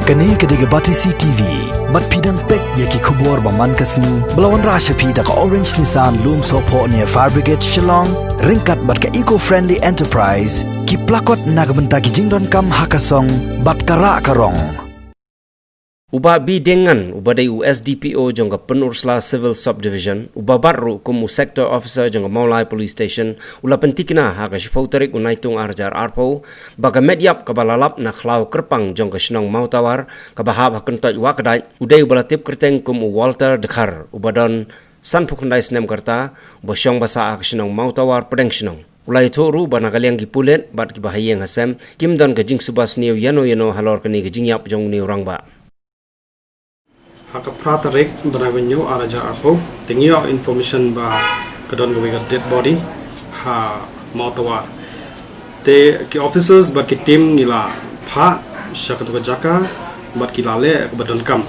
Kani kadiga bati CTV, mat pidang pek yaki kubor baman kasni, belawan rasha pida ka Orange Nissan Loom Sopo near Fire Brigade Shillong, ringkat bat ka eco-friendly enterprise, ki plakot nagbenta ki jingdon kam hakasong, bat kara karong. Uba bi dengan uba day USDPO jangka penursla civil subdivision uba baru kumu sector officer jangka Maulai police station ula pentikna haka shifauterik unaitung arjar arpo baga medyap kabalalap na khlau kerpang jangka shnong mautawar kabahab hakuntat wakadai uday ubala tip kerteng kumu Walter Dekar uba don sanpukundai snem karta uba syong basa haka shnong mautawar pedeng shnong ulai toru bana kaliang ki pulet bat ki bahayeng hasem kim don ka jing subas niu yano halor kani ka jing yap jong niu rangba. Haka pratarek benavenyo araja arpo tingyo information ba kadon gawega dead body ha mautawar te ki officers bat ki team nila pha shakatu jaka bat ki lale badon kam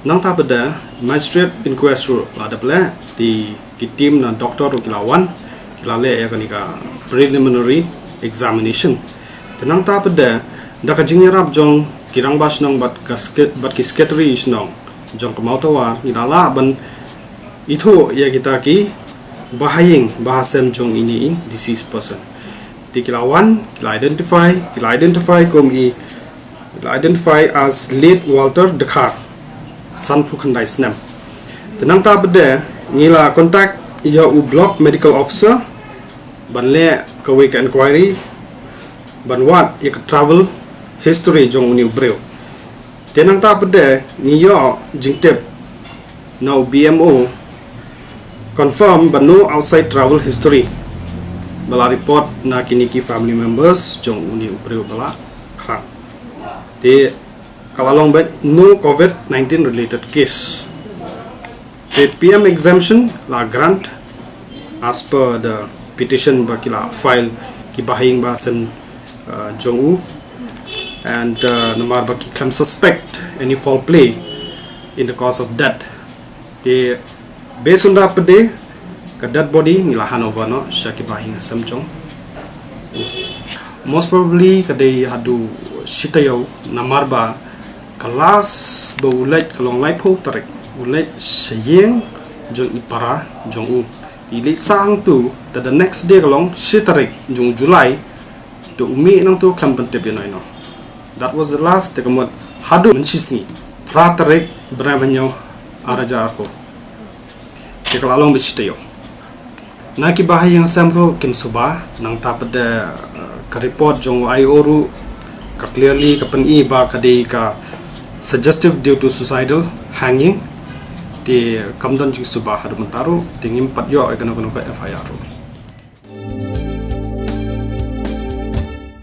nang ta beda magistrate inquest ru la da ble ti ki team na doctor ru kilawan kilale ya kanika preliminary examination te nang ta beda da ka jingrap jong kirang bas nong bat ki secretary snong jong kemautawar idala ban itu ya kita ki bahayeng bahasem jong ini deceased person dikilawan kila identify kom i identify as late Walter Dekar sanpukhandai snem tenang ta bede ngila contact ya u block medical officer ban le kawe ka inquiry ban wat ya travel history jong ni breu tenang ta bede niyo jingtep now BMO confirm but no outside travel history bala report na kiniki family members jong uni upreu bala khang te kalalong bet no COVID-19 related case the PM exemption la grant as per the petition bakila file ki bahing basen jong u and namar baki can suspect any foul play in the cause of death. The based on that pede ka dead body ngila hanover no shaki bahing samjong. Most probably kadai hadu shitayo namar ba kelas ba ulet kalong lai pho tarik ulet sayeng jong ipara jong u ilit sang tu the next day kalong shitarik jong July to umi nang tu kampante pinoy no. That was the last tekamot hadu menchisni pratarek benavenyo araja arpo tekalalong bichtayo naki bahayang samro kin suba nang tapade ka report jong ioru ka clearly ka peni ba kadai ka suggestive due to suicidal hanging di kamdon jing suba hadu mentaru tingim patyo ekonomi FIR